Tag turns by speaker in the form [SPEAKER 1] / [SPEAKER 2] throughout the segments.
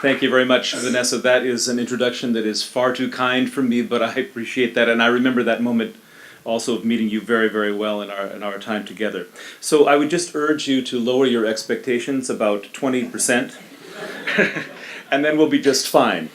[SPEAKER 1] Thank you very much, Vanessa. That is an introduction that is far too kind for me, but I appreciate that, and I remember that moment also of meeting you very, very well in our time together. So I would just urge you to lower your expectations about 20%, and then we'll be just fine.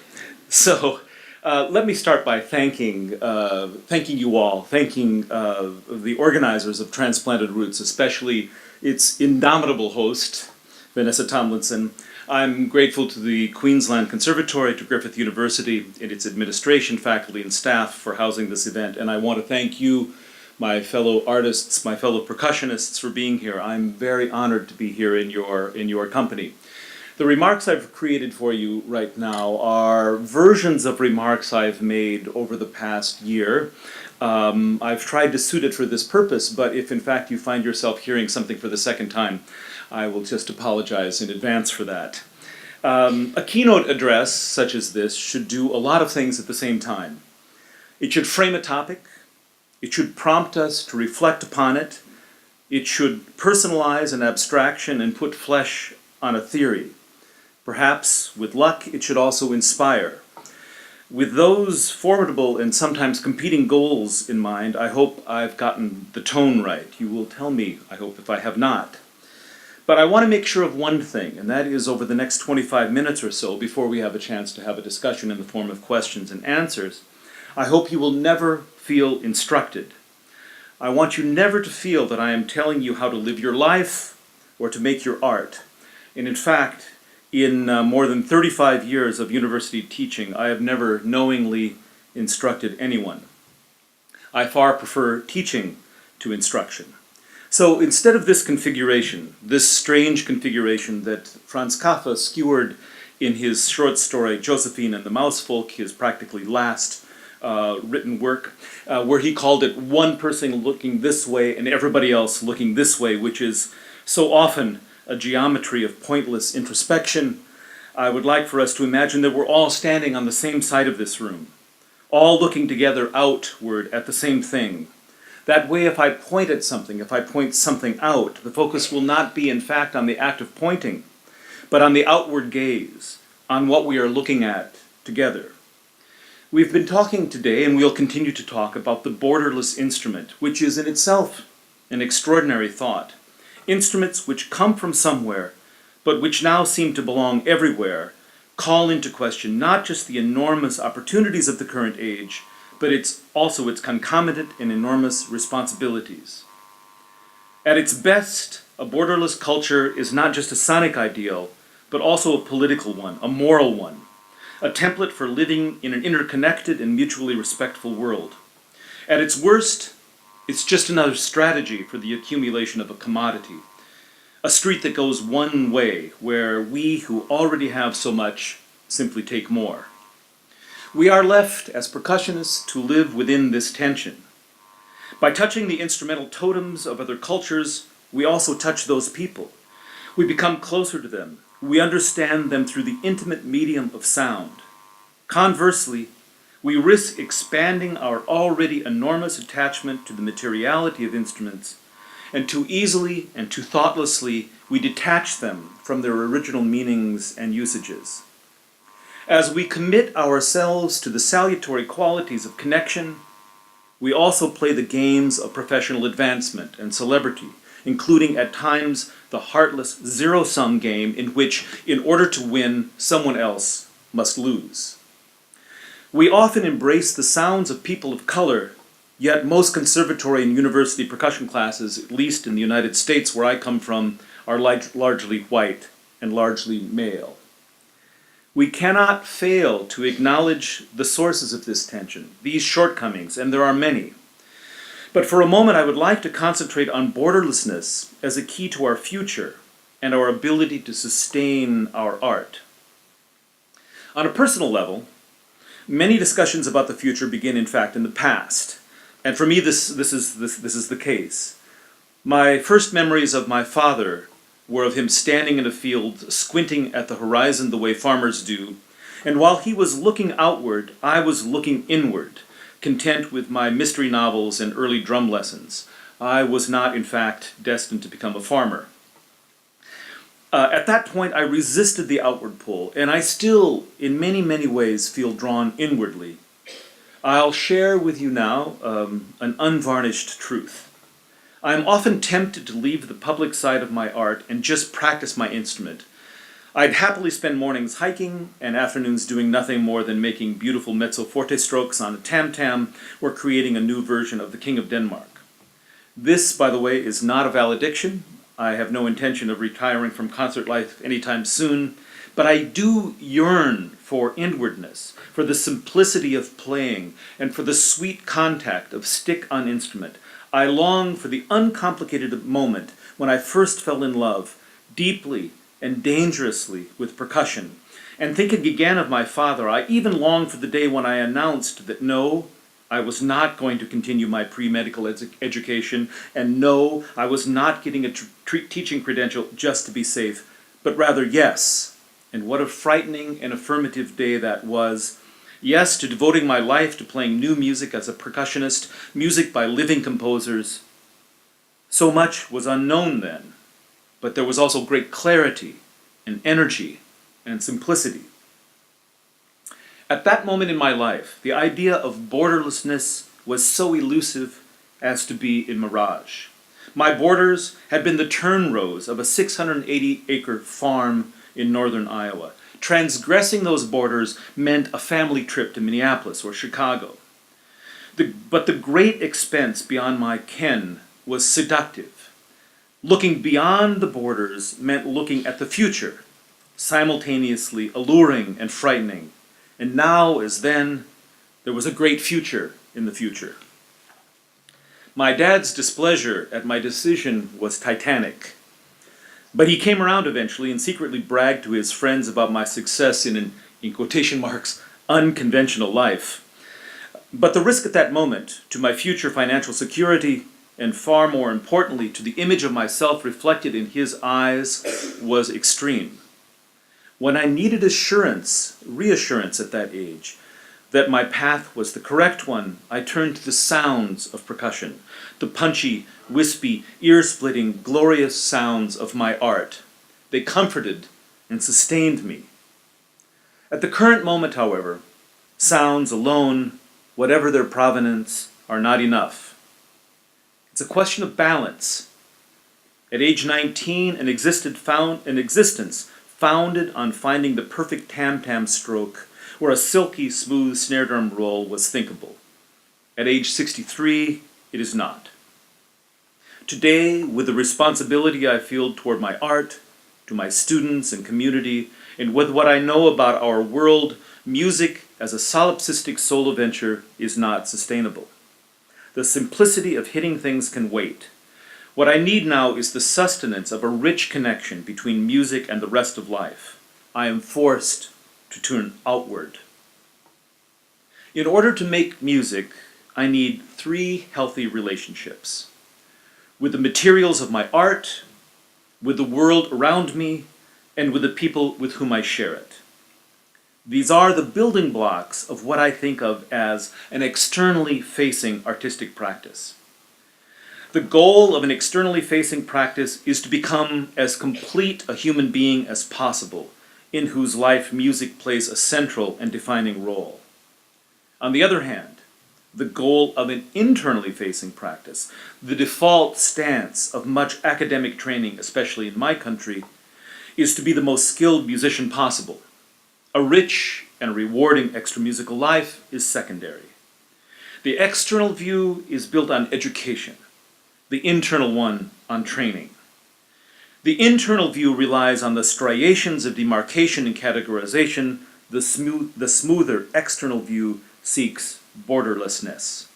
[SPEAKER 1] So let me start by thanking you all, thanking the organizers of Transplanted Roots, especially its indomitable host, Vanessa Tomlinson. I'm grateful to the Queensland Conservatorium, to Griffith University, and its administration, faculty, and staff for housing this event. And I want to thank you, my fellow artists, my fellow percussionists, for being here. I'm very honored to be here in your company. The remarks I've created for you right now are versions of remarks I've made over the past year. I've tried to suit it for this purpose, but if in fact you find yourself hearing something for the second time, I will just apologize in advance for that. A keynote address such as this should do a lot of things at the same time. It should frame a topic, it should prompt us to reflect upon it, it should personalize an abstraction and put flesh on a theory. Perhaps, with luck, it should also inspire. With those formidable and sometimes competing goals in mind, I hope I've gotten the tone right. You will tell me, I hope, if I have not. But I want to make sure of one thing, and that is over the next 25 minutes or so, before we have a chance to have a discussion in the form of questions and answers, I hope you will never feel instructed. I want you never to feel that I am telling you how to live your life or to make your art. And in fact, in more than 35 years of university teaching, I have never knowingly instructed anyone. I far prefer teaching to instruction. So instead of this configuration, this strange configuration that Franz Kafka skewered in his short story Josephine and the Mousefolk, his practically last written work, where he called it one person looking this way and everybody else looking this way, which is so often a geometry of pointless introspection, I would like for us to imagine that we're all standing on the same side of this room, all looking together outward at the same thing. That way, if I point at something, if I point something out, the focus will not be, in fact, on the act of pointing, but on the outward gaze, on what we are looking at together. We've been talking today, and we'll continue to talk, about the borderless instrument, which is in itself an extraordinary thought. Instruments which come from somewhere, but which now seem to belong everywhere, call into question not just the enormous opportunities of the current age, but it's also its concomitant and enormous responsibilities. At its best, a borderless culture is not just a sonic ideal, but also a political one, a moral one, a template for living in an interconnected and mutually respectful world. At its worst, it's just another strategy for the accumulation of a commodity, a street that goes one way, where we who already have so much simply take more. We are left, as percussionists, to live within this tension. By touching the instrumental totems of other cultures, we also touch those people. We become closer to them. We understand them through the intimate medium of sound. Conversely, we risk expanding our already enormous attachment to the materiality of instruments, and too easily and too thoughtlessly we detach them from their original meanings and usages. As we commit ourselves to the salutary qualities of connection, we also play the games of professional advancement and celebrity, including at times the heartless zero-sum game in which, in order to win, someone else must lose. We often embrace the sounds of people of color, yet most conservatory and university percussion classes, at least in the United States where I come from, are largely white and largely male. We cannot fail to acknowledge the sources of this tension, these shortcomings, and there are many. But for a moment, I would like to concentrate on borderlessness as a key to our future and our ability to sustain our art. On a personal level, many discussions about the future begin, in fact, in the past. And for me, this is the case. My first memories of my father were of him standing in a field, squinting at the horizon the way farmers do, and while he was looking outward, I was looking inward, content with my mystery novels and early drum lessons. I was not, in fact, destined to become a farmer. At that point, I resisted the outward pull, and I still, in many, many ways, feel drawn inwardly. I'll share with you now an unvarnished truth. I am often tempted to leave the public side of my art and just practice my instrument. I'd happily spend mornings hiking and afternoons doing nothing more than making beautiful mezzo forte strokes on a tam-tam or creating a new version of the King of Denmark. This, by the way, is not a valediction. I have no intention of retiring from concert life anytime soon, but I do yearn for inwardness, for the simplicity of playing, and for the sweet contact of stick on instrument. I long for the uncomplicated moment when I first fell in love, deeply and dangerously, with percussion. And thinking again of my father, I even long for the day when I announced that no, I was not going to continue my pre-medical education, and no, I was not getting a teaching credential just to be safe, but rather yes. And what a frightening and affirmative day that was. Yes, to devoting my life to playing new music as a percussionist, music by living composers. So much was unknown then, but there was also great clarity and energy and simplicity. At that moment in my life, the idea of borderlessness was so elusive as to be a mirage. My borders had been the turn rows of a 680-acre farm in northern Iowa. Transgressing those borders meant a family trip to Minneapolis or Chicago. But the great expense beyond my ken was seductive. Looking beyond the borders meant looking at the future, simultaneously alluring and frightening. And now, as then, there was a great future in the future. My dad's displeasure at my decision was titanic. But he came around eventually and secretly bragged to his friends about my success in an, in quotation marks, unconventional life. But the risk at that moment to my future financial security, and far more importantly to the image of myself reflected in his eyes, was extreme. When I needed reassurance at that age, that my path was the correct one, I turned to the sounds of percussion, the punchy, wispy, ear-splitting, glorious sounds of my art. They comforted and sustained me. At the current moment, however, sounds alone, whatever their provenance, are not enough. It's a question of balance. At age 19, an existence founded on finding the perfect tam-tam stroke where a silky, smooth snare drum roll was thinkable. At age 63, it is not. Today, with the responsibility I feel toward my art, to my students and community, and with what I know about our world, music as a solipsistic solo venture is not sustainable. The simplicity of hitting things can wait. What I need now is the sustenance of a rich connection between music and the rest of life. I am forced to turn outward. In order to make music, I need 3 healthy relationships. With the materials of my art, with the world around me, and with the people with whom I share it. These are the building blocks of what I think of as an externally facing artistic practice. The goal of an externally facing practice is to become as complete a human being as possible, in whose life music plays a central and defining role. On the other hand, the goal of an internally facing practice, the default stance of much academic training, especially in my country, is to be the most skilled musician possible. A rich and rewarding extra-musical life is secondary. The external view is built on education, the internal one on training. The internal view relies on the striations of demarcation and categorization. The smoother external view seeks borderlessness.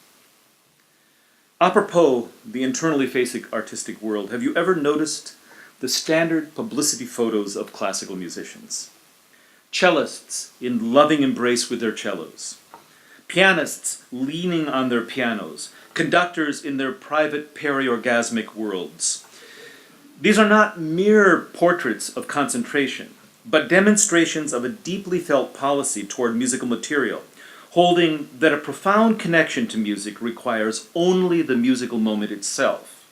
[SPEAKER 1] Apropos the internally facing artistic world, have you ever noticed the standard publicity photos of classical musicians? Cellists in loving embrace with their cellos, pianists leaning on their pianos, conductors in their private peri-orgasmic worlds. These are not mere portraits of concentration, but demonstrations of a deeply felt policy toward musical material, holding that a profound connection to music requires only the musical moment itself.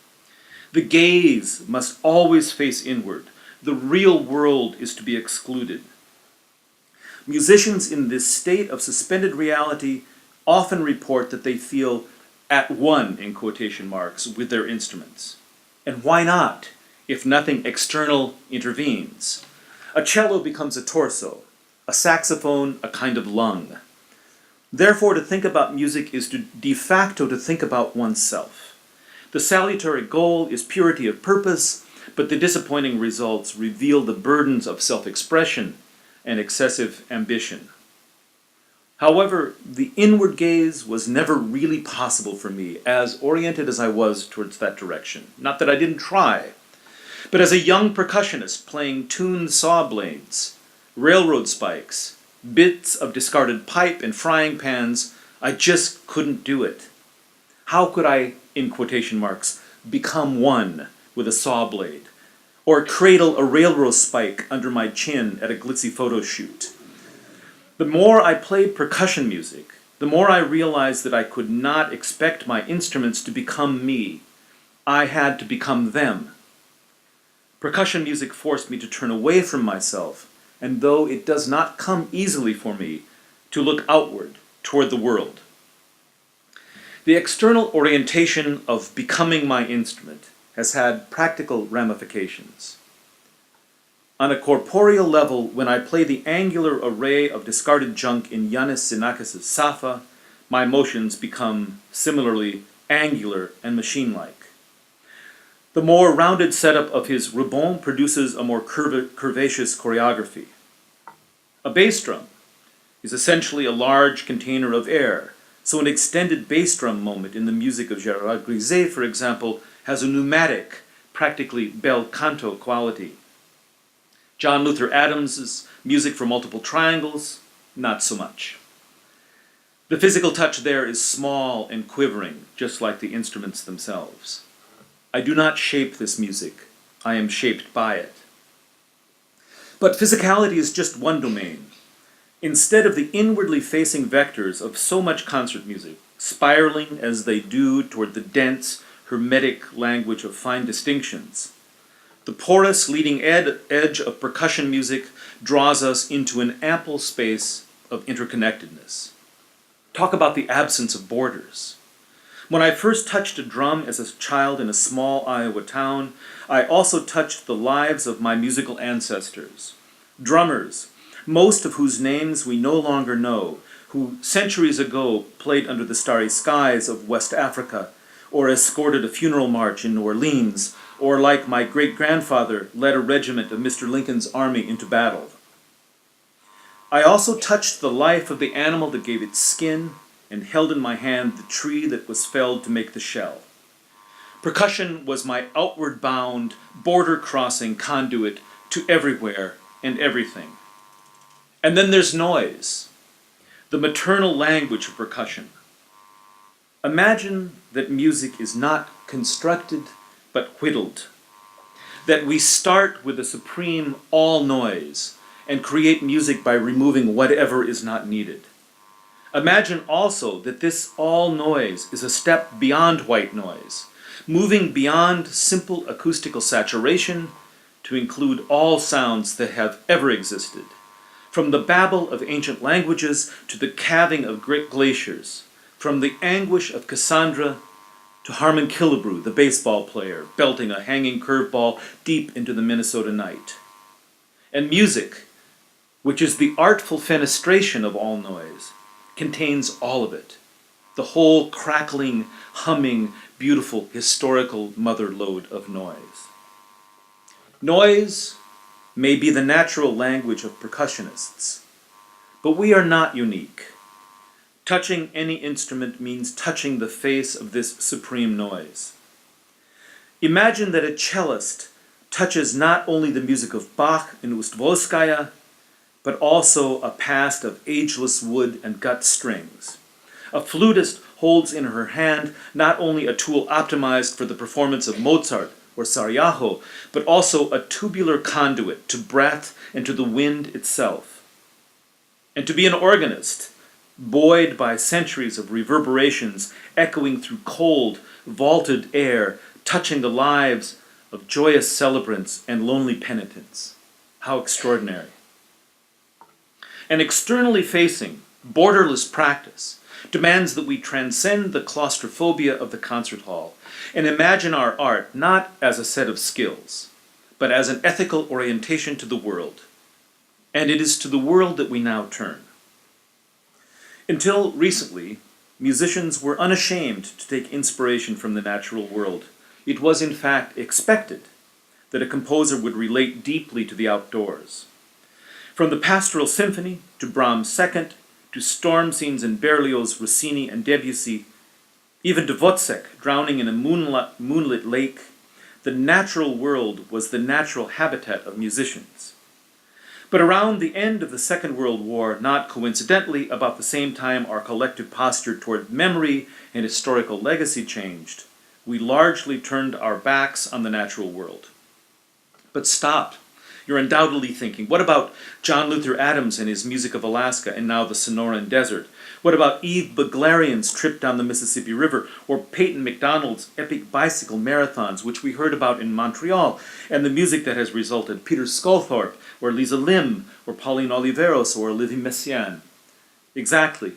[SPEAKER 1] The gaze must always face inward. the real world is to be excluded. Musicians in this state of suspended reality often report that they feel at one, in quotation marks, with their instruments. And why not, if nothing external intervenes? A cello becomes a torso, a saxophone a kind of lung. Therefore, to think about music is to de facto to think about oneself. The salutary goal is purity of purpose, but the disappointing results reveal the burdens of self-expression and excessive ambition. However, the inward gaze was never really possible for me, as oriented as I was towards that direction. Not that I didn't try, but as a young percussionist playing tuned saw blades, railroad spikes, bits of discarded pipe and frying pans, I just couldn't do it. How could I, in quotation marks, become one with a saw blade, or cradle a railroad spike under my chin at a glitzy photo shoot? The more I played percussion music, the more I realized that I could not expect my instruments to become me. I had to become them. Percussion music forced me to turn away from myself, and though it does not come easily for me, to look outward, toward the world. The external orientation of becoming my instrument has had practical ramifications. On a corporeal level, when I play the angular array of discarded junk in Yannis Xenakis' Safa, my motions become similarly angular and machine-like. The more rounded setup of his rebond produces a more curvaceous choreography. A bass drum is essentially a large container of air, so an extended bass drum moment in the music of Gérard Griset, for example, has a pneumatic, practically bel canto quality. John Luther Adams' music for multiple triangles, not so much. The physical touch there is small and quivering, just like the instruments themselves. I do not shape this music, I am shaped by it. But physicality is just one domain. Instead of the inwardly facing vectors of so much concert music, spiraling as they do toward the dense, hermetic language of fine distinctions, the porous leading edge of percussion music draws us into an ample space of interconnectedness. Talk about the absence of borders. When I first touched a drum as a child in a small Iowa town, I also touched the lives of my musical ancestors. Drummers, most of whose names we no longer know, who centuries ago played under the starry skies of West Africa, or escorted a funeral march in New Orleans, or like my great-grandfather, led a regiment of Mr. Lincoln's army into battle. I also touched the life of the animal that gave its skin, and held in my hand the tree that was felled to make the shell. Percussion was my outward-bound, border-crossing conduit to everywhere and everything. And then there's noise, the maternal language of percussion. Imagine that music is not constructed, but whittled. That we start with the supreme all noise and create music by removing whatever is not needed. Imagine also that this all noise is a step beyond white noise, moving beyond simple acoustical saturation to include all sounds that have ever existed, from the babble of ancient languages to the calving of great glaciers, from the anguish of Cassandra to Harmon Killebrew, the baseball player, belting a hanging curveball deep into the Minnesota night. And music, which is the artful fenestration of all noise, contains all of it, the whole crackling, humming, beautiful, historical mother lode of noise. Noise may be the natural language of percussionists, but we are not unique. Touching any instrument means touching the face of this supreme noise. Imagine that a cellist touches not only the music of Bach and Ustvolskaya, but also a past of ageless wood and gut strings. A flutist holds in her hand not only a tool optimized for the performance of Mozart or Sarajevo, but also a tubular conduit to breath and to the wind itself. And to be an organist, buoyed by centuries of reverberations echoing through cold, vaulted air, touching the lives of joyous celebrants and lonely penitents. How extraordinary. An externally facing, borderless practice demands that we transcend the claustrophobia of the concert hall and imagine our art not as a set of skills, but as an ethical orientation to the world. And it is to the world that we now turn. Until recently, musicians were unashamed to take inspiration from the natural world. It was in fact expected that a composer would relate deeply to the outdoors. From the Pastoral Symphony to Brahms' Second, to storm scenes in Berlioz, Rossini, and Debussy, even to Wozzeck drowning in a moonlit lake, the natural world was the natural habitat of musicians. But around the end of the Second World War, not coincidentally, about the same time our collective posture toward memory and historical legacy changed, we largely turned our backs on the natural world. But stop. You're undoubtedly thinking, what about John Luther Adams and his Music of Alaska and now the Sonoran Desert? What about Yves Beglarien's trip down the Mississippi River, or Peyton McDonald's epic bicycle marathons, which we heard about in Montreal, and the music that has resulted, Peter Sculthorpe, or Lisa Lim, or Pauline Oliveros, or Olivier Messiaen? Exactly.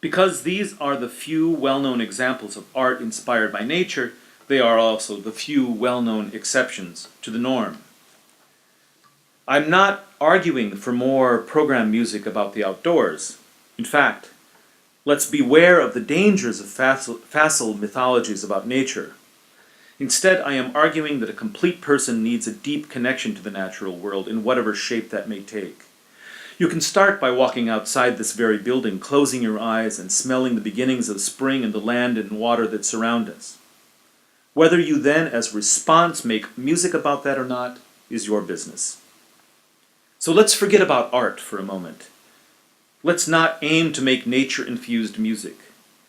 [SPEAKER 1] Because these are the few well-known examples of art inspired by nature, they are also the few well-known exceptions to the norm. I'm not arguing for more program music about the outdoors. In fact, let's beware of the dangers of facile mythologies about nature. Instead, I am arguing that a complete person needs a deep connection to the natural world in whatever shape that may take. You can start by walking outside this very building, closing your eyes and smelling the beginnings of spring in the land and water that surround us. Whether you then, as response, make music about that or not is your business. So let's forget about art for a moment. Let's not aim to make nature-infused music.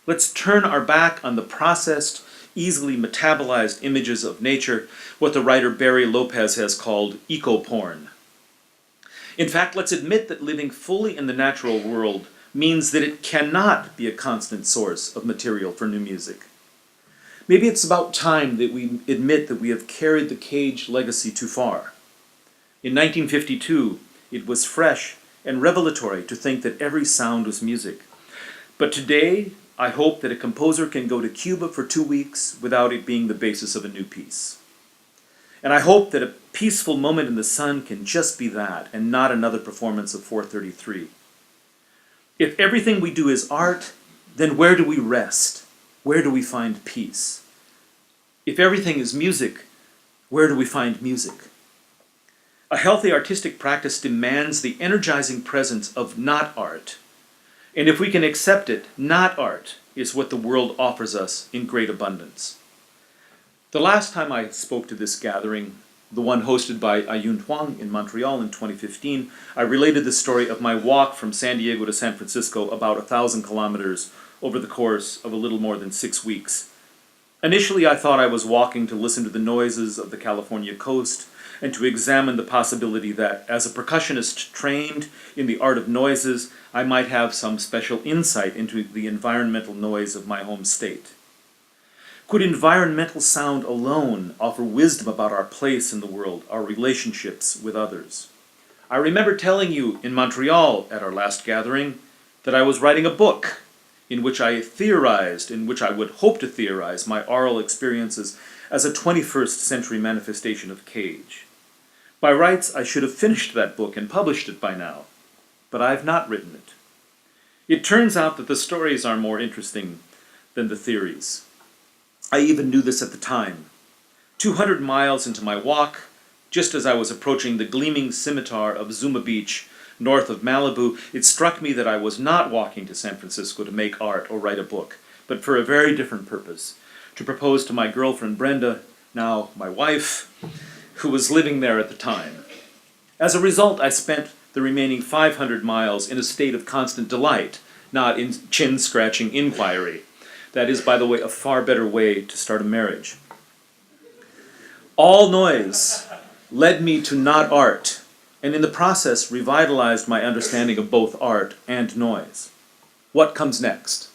[SPEAKER 1] Let's turn our back on the processed, easily metabolized images of nature, what the writer Barry Lopez has called eco-porn. In fact, let's admit that living fully in the natural world means that it cannot be a constant source of material for new music. Maybe it's about time that we admit that we have carried the Cage legacy too far. In 1952, it was fresh and revelatory to think that every sound was music. But today, I hope that a composer can go to Cuba for 2 weeks without it being the basis of a new piece. And I hope that a peaceful moment in the sun can just be that, and not another performance of 433. If everything we do is art, then where do we rest? Where do we find peace? If everything is music, where do we find music? A healthy artistic practice demands the energizing presence of not art. And if we can accept it, not art is what the world offers us in great abundance. The last time I spoke to this gathering, the one hosted by Aiyun Huang in Montreal in 2015, I related the story of my walk from San Diego to San Francisco, about 1,000 kilometers, over the course of a little more than 6 weeks. Initially, I thought I was walking to listen to the noises of the California coast and to examine the possibility that, as a percussionist trained in the art of noises, I might have some special insight into the environmental noise of my home state. Could environmental sound alone offer wisdom about our place in the world, our relationships with others? I remember telling you in Montreal at our last gathering that I was writing a book in which I theorized, in which I would hope to theorize my oral experiences as a 21st century manifestation of Cage. By rights, I should have finished that book and published it by now, but I have not written it. It turns out that the stories are more interesting than the theories. I even knew this at the time. 200 miles into my walk, just as I was approaching the gleaming scimitar of Zuma Beach, north of Malibu, it struck me that I was not walking to San Francisco to make art or write a book, but for a very different purpose: to propose to my girlfriend Brenda, now my wife, who was living there at the time. As a result, I spent the remaining 500 miles in a state of constant delight, not in chin-scratching inquiry. That is, by the way, a far better way to start a marriage. All noise led me to not art, and in the process revitalized my understanding of both art and noise. What comes next?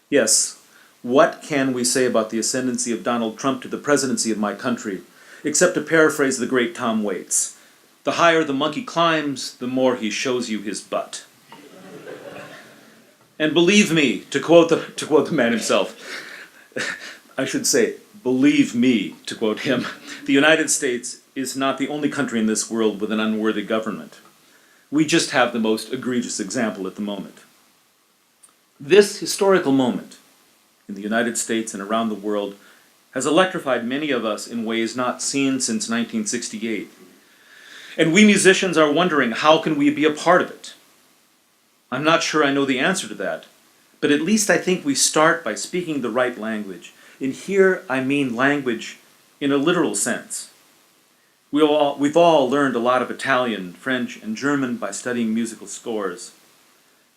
[SPEAKER 1] Yes, What can we say about the ascendancy of Donald Trump to the presidency of my country, except to paraphrase the great Tom Waits? The higher the monkey climbs, the more he shows you his butt. And believe me, to quote the man himself, I should say, believe me, to quote him, the United States is not the only country in this world with an unworthy government. We just have the most egregious example at the moment. This historical moment in the United States and around the world has electrified many of us in ways not seen since 1968. And we musicians are wondering, how can we be a part of it? I'm not sure I know the answer to that, but at least I think we start by speaking the right language. And here I mean language in a literal sense. We've all learned a lot of Italian, French, and German by studying musical scores.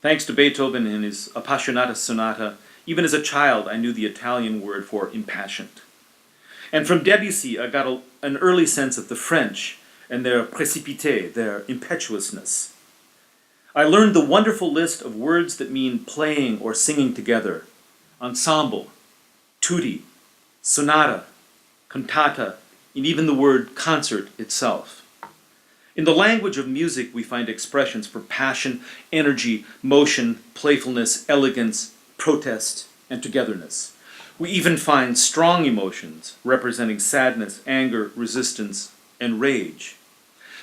[SPEAKER 1] Thanks to Beethoven and his Appassionata Sonata, even as a child I knew the Italian word for impassioned. And from Debussy I got an early sense of the French and their précipité, their impetuousness. I learned the wonderful list of words that mean playing or singing together: ensemble, tutti, sonata, cantata, and even the word concert itself. In the language of music, we find expressions for passion, energy, motion, playfulness, elegance, protest, and togetherness. We even find strong emotions representing sadness, anger, resistance, and rage.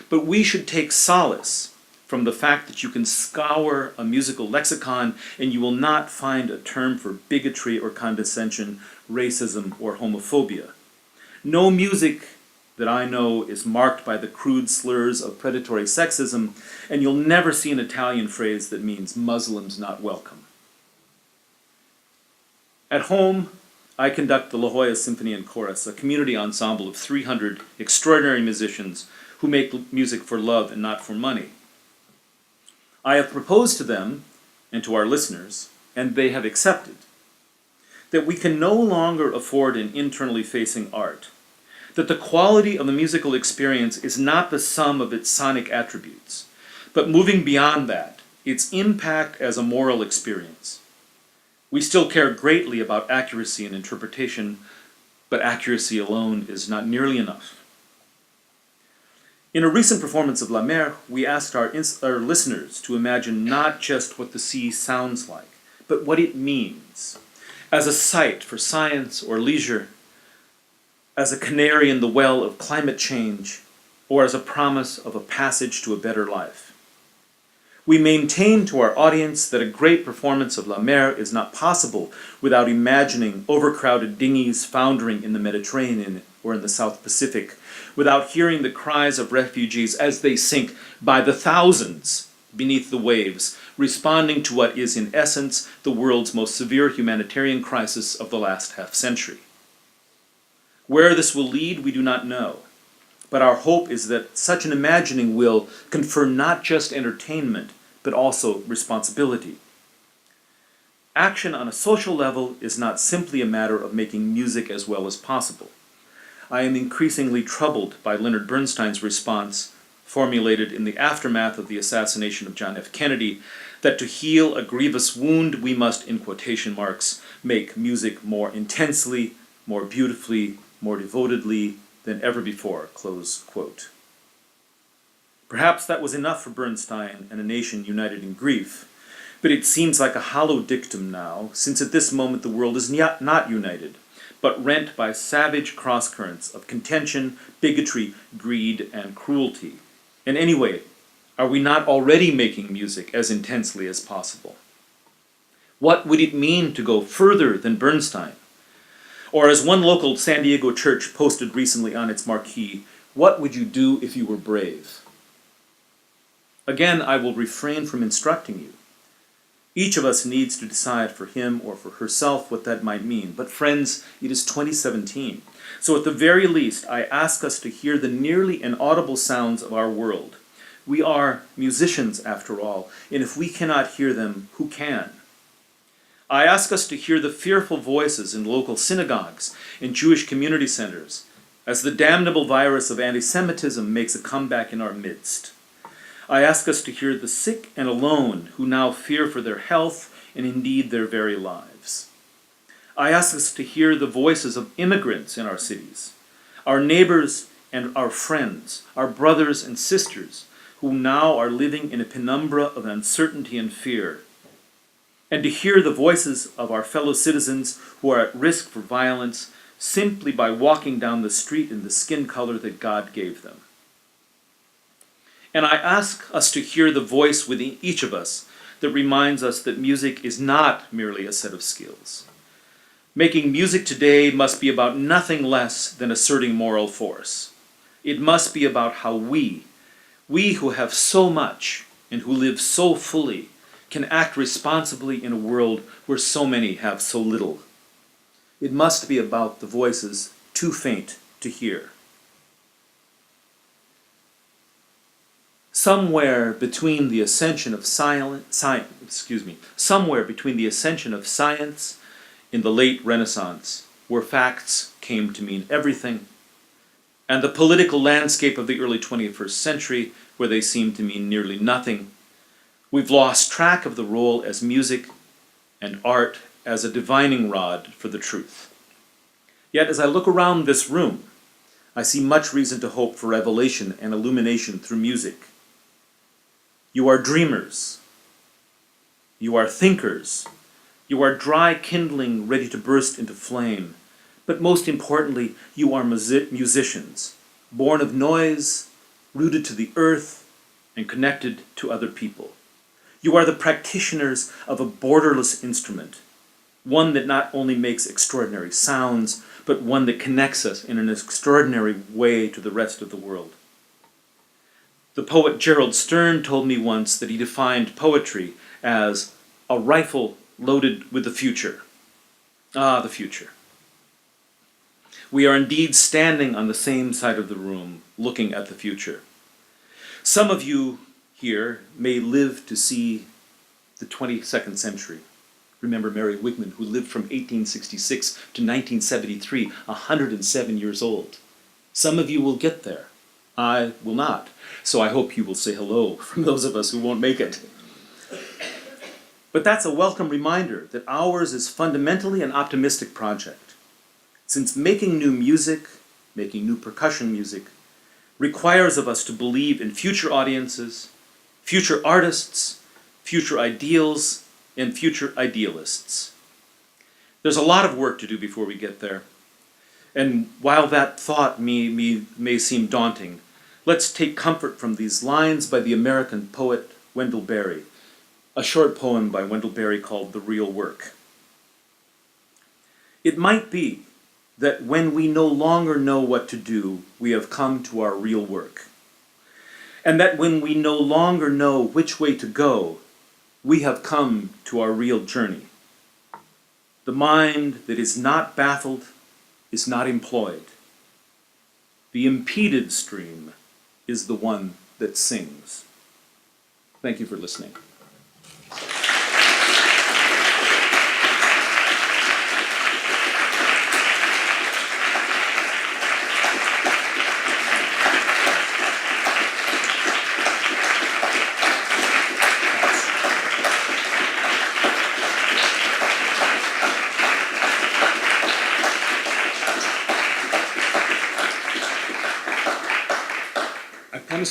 [SPEAKER 1] But we should take solace from the fact that you can scour a musical lexicon and you will not find a term for bigotry or condescension, racism or homophobia. No music that I know is marked by the crude slurs of predatory sexism, and you'll never see an Italian phrase that means Muslims not welcome. At home, I conduct the La Jolla Symphony and Chorus, a community ensemble of 300 extraordinary musicians who make music for love and not for money. I have proposed to them and to our listeners, and they have accepted, that we can no longer afford an internally facing art, that the quality of the musical experience is not the sum of its sonic attributes, but moving beyond that, its impact as a moral experience. We still care greatly about accuracy and interpretation, but accuracy alone is not nearly enough. In a recent performance of La Mer, we asked our listeners to imagine not just what the sea sounds like, but what it means, as a site for science or leisure, as a canary in the well of climate change, or as a promise of a passage to a better life. We maintain to our audience that a great performance of La Mer is not possible without imagining overcrowded dinghies foundering in the Mediterranean or in the South Pacific, without hearing the cries of refugees as they sink by the thousands beneath the waves, responding to what is in essence the world's most severe humanitarian crisis of the last half-century. Where this will lead, we do not know, but our hope is that such an imagining will confer not just entertainment, but also responsibility. Action on a social level is not simply a matter of making music as well as possible. I am increasingly troubled by Leonard Bernstein's response, formulated in the aftermath of the assassination of John F. Kennedy, that to heal a grievous wound we must, in quotation marks, make music more intensely, more beautifully, more devotedly than ever before, close quote. Perhaps that was enough for Bernstein and a nation united in grief, but it seems like a hollow dictum now, since at this moment the world is not united, but rent by savage cross-currents of contention, bigotry, greed, and cruelty. And anyway, are we not already making music as intensely as possible? What would it mean to go further than Bernstein? Or as one local San Diego church posted recently on its marquee, what would you do if you were brave? Again, I will refrain from instructing you. Each of us needs to decide for him or for herself what that might mean. But friends, it is 2017. So at the very least, I ask us to hear the nearly inaudible sounds of our world. We are musicians, after all, and if we cannot hear them, who can? I ask us to hear the fearful voices in local synagogues and Jewish community centers as the damnable virus of anti-Semitism makes a comeback in our midst. I ask us to hear the sick and alone who now fear for their health and indeed their very lives. I ask us to hear the voices of immigrants in our cities, our neighbors and our friends, our brothers and sisters who now are living in a penumbra of uncertainty and fear, and to hear the voices of our fellow citizens who are at risk for violence simply by walking down the street in the skin color that God gave them. And I ask us to hear the voice within each of us that reminds us that music is not merely a set of skills. Making music today must be about nothing less than asserting moral force. It must be about how we who have so much and who live so fully, can act responsibly in a world where so many have so little. It must be about the voices too faint to hear. Somewhere between the ascension of science in the late Renaissance, where facts came to mean everything, and the political landscape of the early 21st century, where they seemed to mean nearly nothing, we've lost track of the role as music and art as a divining rod for the truth. Yet as I look around this room, I see much reason to hope for revelation and illumination through music. You are dreamers. You are thinkers. You are dry kindling ready to burst into flame. But most importantly, you are musicians, born of noise, rooted to the earth, and connected to other people. You are the practitioners of a borderless instrument, one that not only makes extraordinary sounds, but one that connects us in an extraordinary way to the rest of the world. The poet Gerald Stern told me once that he defined poetry as a rifle loaded with the future. Ah, the future. We are indeed standing on the same side of the room, looking at the future. Some of you here may live to see the 22nd century. Remember Mary Wigman, who lived from 1866 to 1973, 107 years old. Some of you will get there. I will not. So I hope you will say hello from those of us who won't make it. But that's a welcome reminder that ours is fundamentally an optimistic project. Since making new music, making new percussion music, requires of us to believe in future audiences, future artists, future ideals, and future idealists. There's a lot of work to do before we get there. And while that thought may seem daunting, let's take comfort from these lines by the American poet Wendell Berry, a short poem by Wendell Berry called The Real Work. It might be that when we no longer know what to do, we have come to our real work. And that when we no longer know which way to go, we have come to our real journey. The mind that is not baffled is not employed. The impeded stream is the one that sings. Thank you for listening.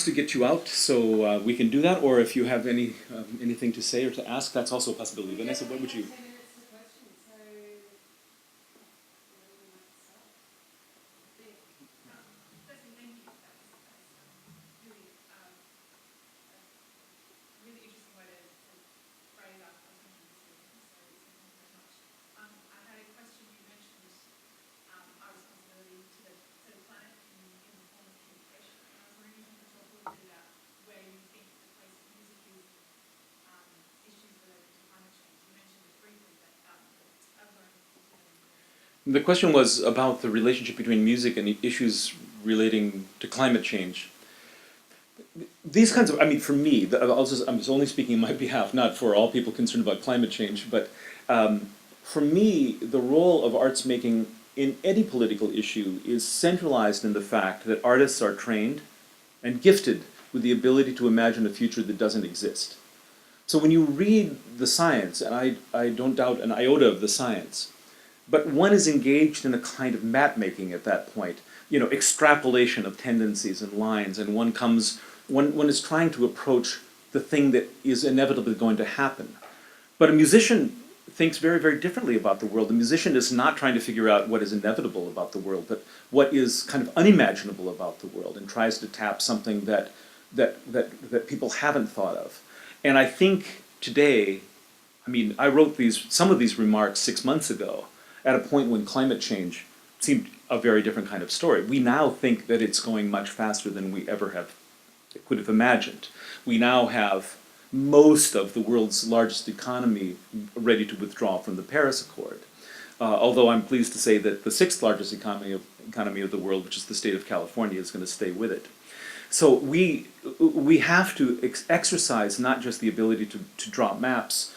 [SPEAKER 1] To get you out, so we can do that, or if you have anything to say or to ask, that's also a possibility. Vanessa, what would you? The question was about the relationship between music and the issues relating to climate change. These kinds of, I mean, for me, I'm just only speaking on my behalf, not for all people concerned about climate change, but for me, the role of arts making in any political issue is centralized in the fact that artists are trained and gifted with the ability to imagine a future that doesn't exist. So when you read the science, and I don't doubt an iota of the science, but one is engaged in a kind of map making at that point, you know, extrapolation of tendencies and lines, and one is trying to approach the thing that is inevitably going to happen. But a musician thinks very, very differently about the world. The musician is not trying to figure out what is inevitable about the world, but what is kind of unimaginable about the world, and tries to tap something that people haven't thought of. And I think today, I mean, I wrote some of these remarks 6 months ago, at a point when climate change seemed a very different kind of story. We now think that it's going much faster than we ever could have imagined. We now have most of the world's largest economy ready to withdraw from the Paris Accord. Although I'm pleased to say that the sixth largest economy of the world, which is the state of California, is going to stay with it. So we have to exercise not just the ability to draw maps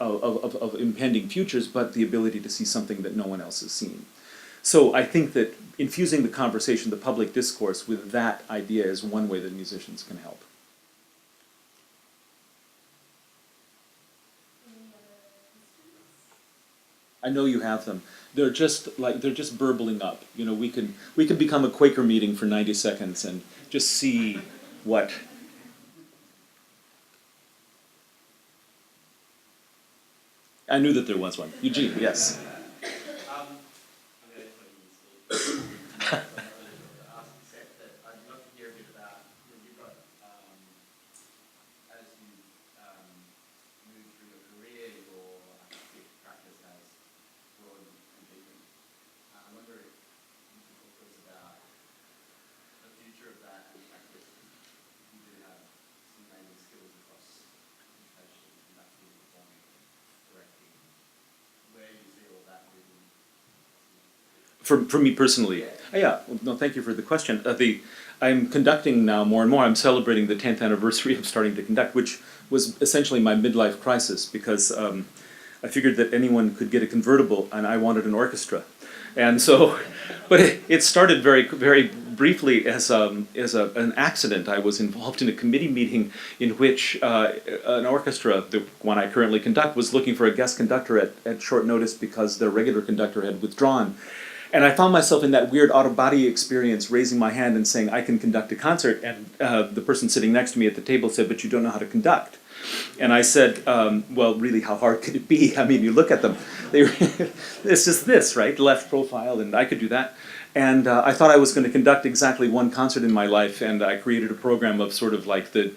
[SPEAKER 1] of impending futures, but the ability to see something that no one else has seen. So I think that infusing the conversation, the public discourse, with that idea is one way that musicians can help. I know you have them. They're just burbling up. You know, we can become a Quaker meeting for 90 seconds and just see what. I knew that there was one. Eugene, yes. For me personally, yeah, no, thank you for the question. I'm conducting now more and more. I'm celebrating the 10th anniversary of starting to conduct, which was essentially my midlife crisis, because I figured that anyone could get a convertible, and I wanted an orchestra. And so, but it started very, very briefly as an accident. I was involved in a committee meeting in which an orchestra, the one I currently conduct, was looking for a guest conductor at short notice because their regular conductor had withdrawn. And I found myself in that weird out-of-body experience, raising my hand and saying, I can conduct a concert. And the person sitting next to me at the table said, but you don't know how to conduct. And I said, well, really, how hard could it be? I mean, you look at them. It's just this, right? Left profile, and I could do that. And I thought I was going to conduct exactly one concert in my life, and I created a program of sort of like the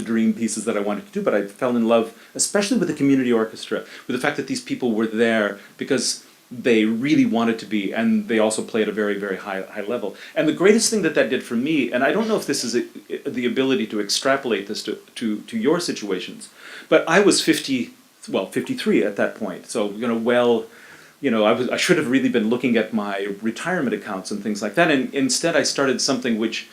[SPEAKER 1] dream pieces that I wanted to do. But I fell in love, especially with the community orchestra, with the fact that these people were there because they really wanted to be, and they also play at a very, very high level. And the greatest thing that did for me, and I don't know if this is the ability to extrapolate this to your situations, but I was 53 at that point. So, I should have really been looking at my retirement accounts and things like that, and instead I started something which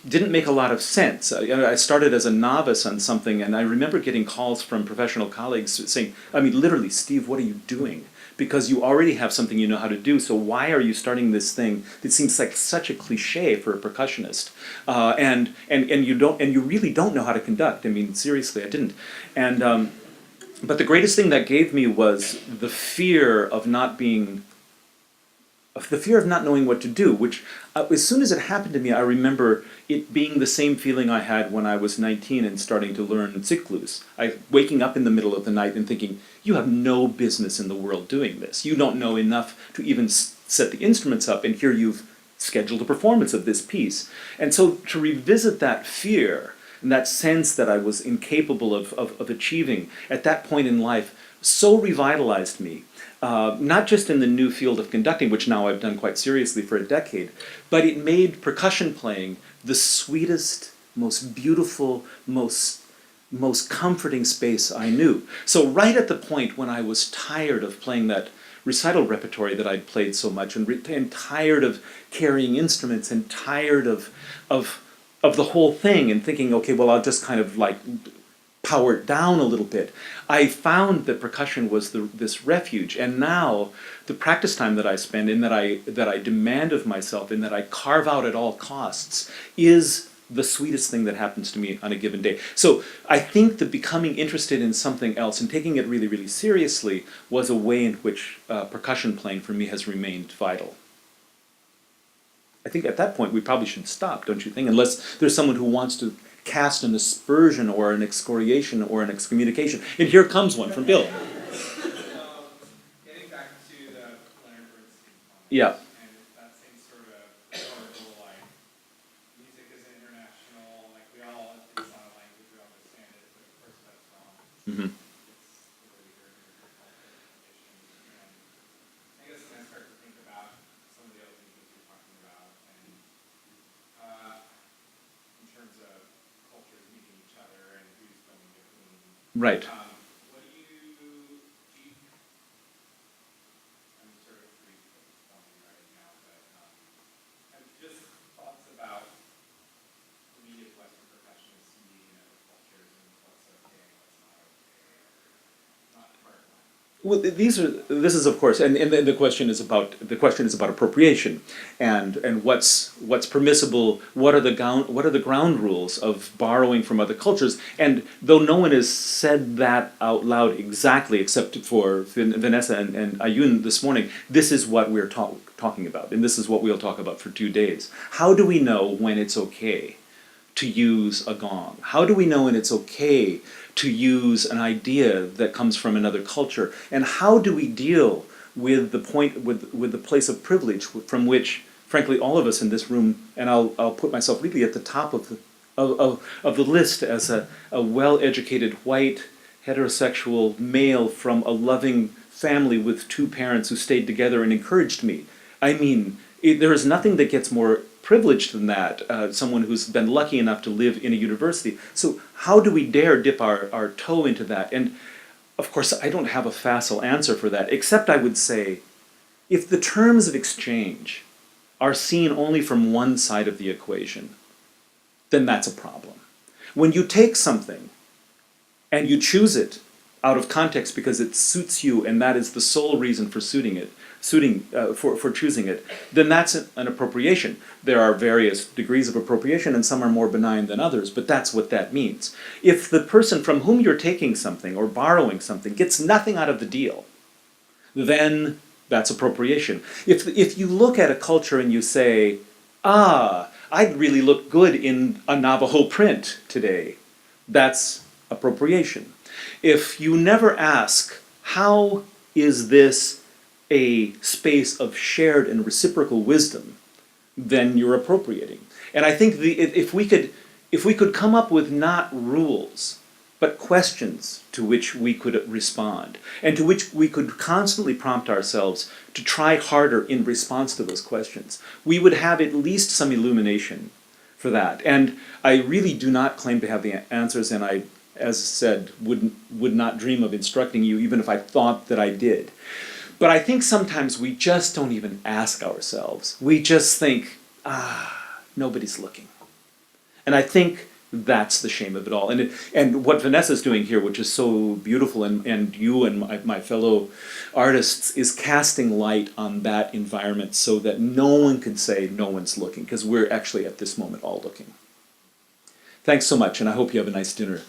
[SPEAKER 1] didn't make a lot of sense. I started as a novice on something, and I remember getting calls from professional colleagues saying, I mean, literally, Steve, what are you doing? Because you already have something you know how to do, so why are you starting this thing that seems like such a cliche for a percussionist? And you really don't know how to conduct. I mean, seriously, I didn't. And but the greatest thing that gave me was the fear of not knowing what to do, which as soon as it happened to me, I remember it being the same feeling I had when I was 19 and starting to learn Zyklus. Waking up in the middle of the night and thinking, you have no business in the world doing this. You don't know enough to even set the instruments up, and here you've scheduled a performance of this piece. And so to revisit that fear and that sense that I was incapable of achieving at that point in life so revitalized me. Not just in the new field of conducting, which now I've done quite seriously for a decade, but it made percussion playing the sweetest, most beautiful, most comforting space I knew. So right at the point when I was tired of playing that recital repertory that I'd played so much, and tired of carrying instruments, and tired of the whole thing, and thinking, okay, well, I'll just kind of like power it down a little bit, I found that percussion was this refuge. And now the practice time that I spend, in that I demand of myself, in that I carve out at all costs, is the sweetest thing that happens to me on a given day. So I think that becoming interested in something else and taking it really, really seriously was a way in which percussion playing for me has remained vital. I think at that point we probably should stop, don't you think? Unless there's someone who wants to cast an aspersion or an excoriation or an excommunication. And here comes one from Bill.
[SPEAKER 2] Getting back to the Leonard Bernstein comment,
[SPEAKER 1] Yeah.
[SPEAKER 2] and that same sort of rhetorical, like, music is international, like we all, it's not a language, we understand it, but of course that's wrong.
[SPEAKER 1] Mm-hmm.
[SPEAKER 2] It's the way you're traditions. And I guess when I start to think about some of the other things that you're talking about, and in terms of cultures meeting each other and who's going to whom.
[SPEAKER 1] Right.
[SPEAKER 2] What do you, I'm sort of free flowing right now, but just thoughts about the media of Western percussionists meeting other cultures and what's okay and what's not okay, not part of that.
[SPEAKER 1] Well, this is of course, and the question is about appropriation, and what's permissible. What are the ground rules of borrowing from other cultures? And though no one has said that out loud exactly, except for Vanessa and Aiyun this morning, this is what we're talking about, and this is what we'll talk about for 2 days. How do we know when it's okay to use a gong? How do we know when it's okay to use an idea that comes from another culture? And how do we deal with the the place of privilege from which, frankly, all of us in this room, and I'll put myself really at the top of the list as a well-educated, white, heterosexual male from a loving family with 2 parents who stayed together and encouraged me. I mean, there is nothing that gets more privileged than that, someone who's been lucky enough to live in a university. So how do we dare dip our toe into that? And of course, I don't have a facile answer for that, except I would say, if the terms of exchange are seen only from one side of the equation, then that's a problem. When you take something and you choose it out of context because it suits you and that is the sole reason for choosing it, then that's an appropriation. There are various degrees of appropriation and some are more benign than others, but that's what that means. If the person from whom you're taking something or borrowing something gets nothing out of the deal, then that's appropriation. If you look at a culture and you say, I'd really look good in a Navajo print today, that's appropriation. If you never ask, how is this a space of shared and reciprocal wisdom, then you're appropriating. And I think if we could come up with not rules, but questions to which we could respond, and to which we could constantly prompt ourselves to try harder in response to those questions, we would have at least some illumination for that. And I really do not claim to have the answers, and I, as said, would not dream of instructing you even if I thought that I did. But I think sometimes we just don't even ask ourselves. We just think, nobody's looking. And I think that's the shame of it all. And what Vanessa's doing here, which is so beautiful, and you and my fellow artists, is casting light on that environment so that no one can say no one's looking, because we're actually at this moment all looking. Thanks so much, and I hope you have a nice dinner.